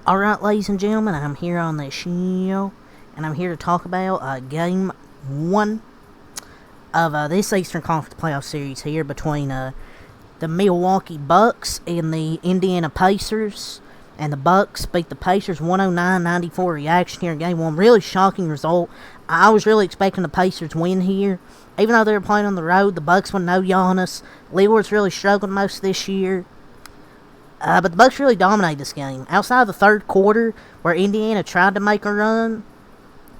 Alright, ladies and gentlemen, I'm here on the show, and I'm here to talk about Game 1 of this Eastern Conference Playoff Series here between the Milwaukee Bucks and the Indiana Pacers. And the Bucks beat the Pacers 109-94 reaction here in Game 1. Really shocking result. I was really expecting the Pacers win here. Even though they were playing on the road, the Bucks with no Giannis. Lillard's really struggled most of this year. But the Bucks really dominated this game. Outside of the third quarter, where Indiana tried to make a run,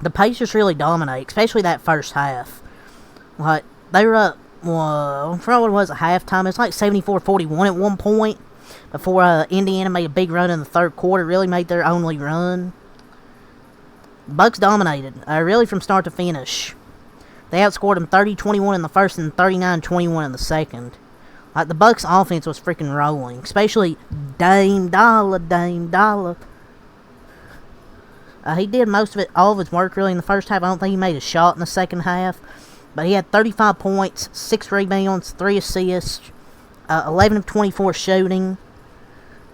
the Pacers really dominated, especially that first half. Like, they were up, I forgot what it was at halftime. It was like 74-41 at one point, before Indiana made a big run in the third quarter, really made their only run. The Bucks dominated, really from start to finish. They outscored them 30-21 in the first and 39-21 in the second. Like, the Bucks' offense was freaking rolling, especially Dame Dollar. He did most of it, all of his work really in the first half. I don't think he made a shot in the second half, but he had 35 points, 6 rebounds, 3 assists, 11 of 24 shooting.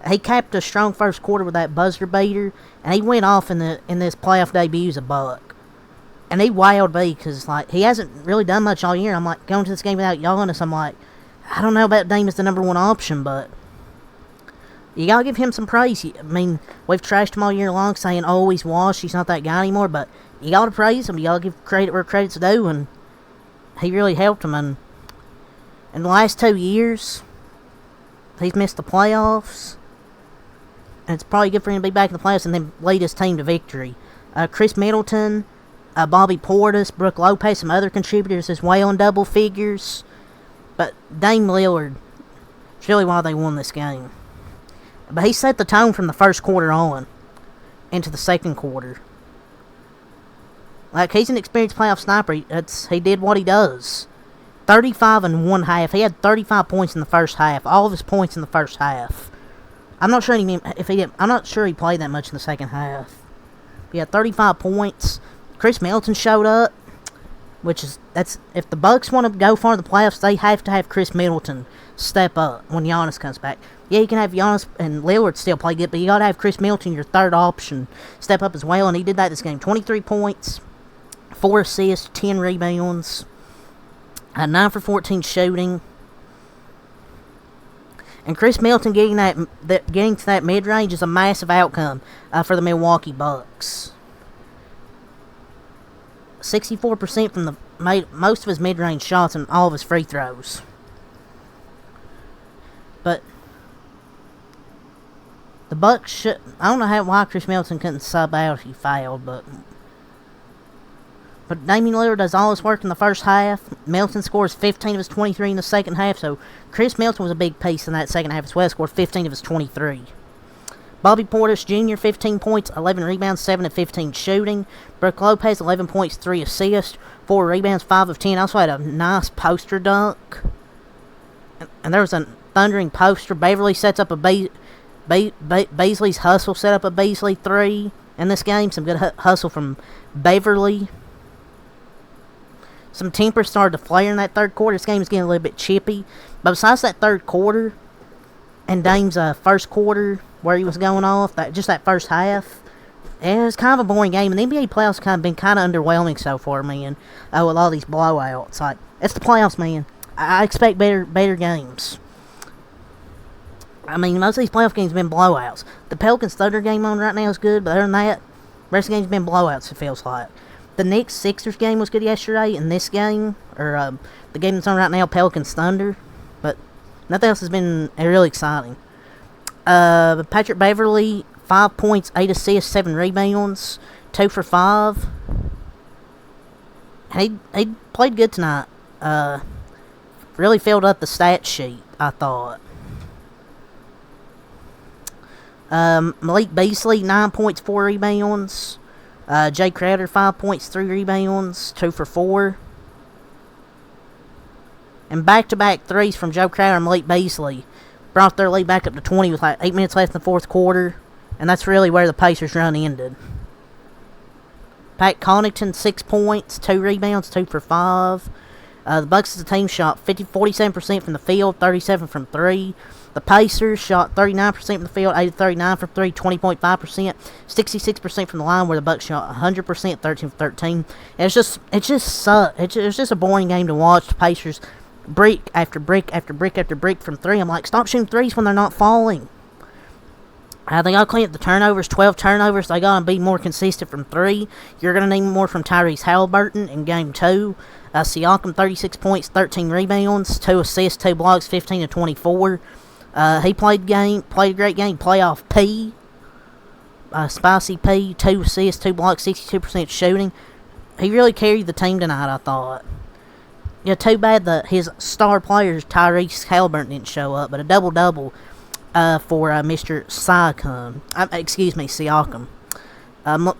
He capped a strong first quarter with that buzzer beater, and he went off in this playoff debut as a Buck. And he wowed me because, like, he hasn't really done much all year. I'm like, going to this game without Giannis, I'm like, I don't know about Dame as the number one option, but you gotta give him some praise. I mean, we've trashed him all year long, saying, oh, he's washed, he's not that guy anymore, but you gotta praise him. You gotta give credit where credit's due, and he really helped him. And in the last 2 years, he's missed the playoffs, and it's probably good for him to be back in the playoffs and then lead his team to victory. Chris Middleton, Bobby Portis, Brook Lopez, some other contributors as well in double figures. But Dame Lillard is really why they won this game. But he set the tone from the first quarter on into the second quarter. Like, he's an experienced playoff sniper. He did what he does. 35 in one half. He had 35 points in the first half. All of his points in the first half. I'm not sure I'm not sure he played that much in the second half. He had 35 points. Chris Middleton showed up. If the Bucks want to go far in the playoffs, they have to have Chris Middleton step up when Giannis comes back. Yeah, you can have Giannis and Lillard still play good, but you got to have Chris Middleton, your third option, step up as well, and he did that this game. 23 points, 4 assists, 10 rebounds, 9 for 14 shooting. And Chris Middleton getting to that mid-range is a massive outcome for the Milwaukee Bucks. 64% from most of his mid-range shots and all of his free throws. But the Bucks I don't know why Chris Middleton couldn't sub out if he fouled, but Damian Lillard does all his work in the first half. Middleton scores 15 of his 23 in the second half, so Chris Middleton was a big piece in that second half as well. Scored 15 of his 23. Bobby Portis Jr., 15 points, 11 rebounds, 7 of 15 shooting. Brook Lopez, 11 points, 3 assists, 4 rebounds, 5 of 10. Also had a nice poster dunk. And there was a thundering poster. Beverly sets up a Beasley's hustle set up a Beasley 3 in this game. Some good hustle from Beverly. Some tempers started to flare in that third quarter. This game is getting a little bit chippy. But besides that third quarter and Dame's first quarter where he was going off, that first half, it was kind of a boring game. And the NBA playoffs have been kind of underwhelming so far, man, with all these blowouts. Like, it's the playoffs, man. I expect better games. I mean, most of these playoff games have been blowouts. The Pelicans Thunder game on right now is good, but other than that, the rest of the game's been blowouts, it feels like. The Knicks Sixers game was good yesterday, and this game, or the game that's on right now, Pelicans Thunder, but nothing else has been really exciting. Patrick Beverly, 5 points, 8 assists, 7 rebounds, 2 for 5. And he played good tonight. Really filled up the stat sheet, I thought. Malik Beasley, 9 points, 4 rebounds. Jay Crowder, 5 points, 3 rebounds, 2 for 4. And back-to-back threes from Joe Crowder and Malik Beasley brought their lead back up to 20 with like 8 minutes left in the fourth quarter. And that's really where the Pacers' run ended. Pat Connaughton, 6 points, 2 rebounds, 2 for 5. The Bucks as a team shot 47% from the field, 37% from 3. The Pacers shot 39% from the field, 8-39 from 3, 20.5%, 66% from the line, where the Bucks shot 100%, 13 for 13. And it just sucked. It's just a boring game to watch. The Pacers brick after brick after brick after brick from 3. I'm like, stop shooting threes when they're not falling. They got to clean up the turnovers, 12 turnovers. They got to be more consistent from 3. You're going to need more from Tyrese Halliburton in Game 2. Siakam, 36 points, 13 rebounds, 2 assists, 2 blocks, 15 to 24. He played a great game. Playoff P. Spicy P, 2 assists, 2 blocks, 62% shooting. He really carried the team tonight, I thought. Yeah, too bad that his star players, Tyrese Halliburton, didn't show up, but a double-double for Mr. Siakam.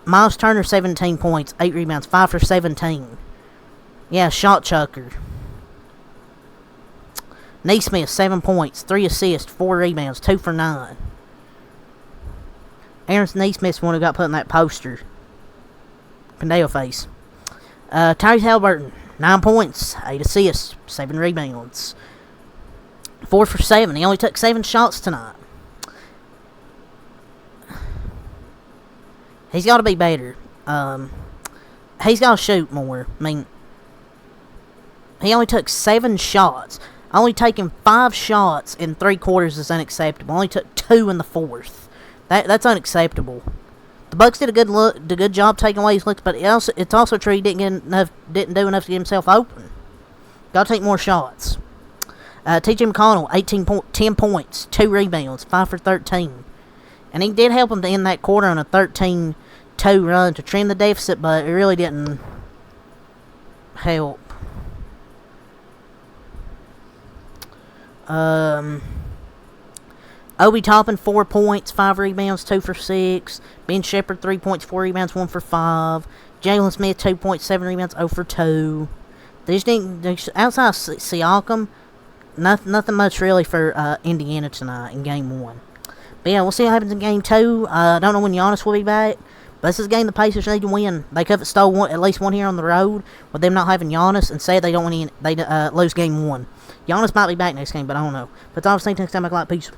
Miles Turner, 17 points, 8 rebounds, 5 for 17. Yeah, shot chucker. Neesmith, 7 points, 3 assists, 4 rebounds, 2 for 9. Aaron Neesmith's one who got put in that poster. Pandeo face. Tyrese Halliburton, 9 points, 8 assists, 7 rebounds. 4 for 7. He only took 7 shots tonight. He's got to be better. He's got to shoot more. I mean, he only took 7 shots. Only taking 5 shots in 3 quarters is unacceptable. Only took 2 in the 4th. That's unacceptable. The Bucks did a good job taking away his looks, but it's also true he didn't do enough to get himself open. Got to take more shots. T.J. McConnell, 10 points, 2 rebounds, 5 for 13. And he did help him to end that quarter on a 13-2 run to trim the deficit, but it really didn't help. Obi Toppin, 4 points, 5 rebounds, 2 for 6. Ben Shepherd, 3 points, 4 rebounds, 1 for 5. Jalen Smith, 2 points, 7 rebounds, 0 for 2. Outside of Siakam, nothing much really for Indiana tonight in Game 1. But yeah, we'll see what happens in Game 2. I don't know when Giannis will be back. But this is a game the Pacers need to win. They could have stole at least one here on the road with them not having Giannis, and say they don't win. They lose Game 1. Giannis might be back next game, but I don't know. But it's obviously next time I like peace.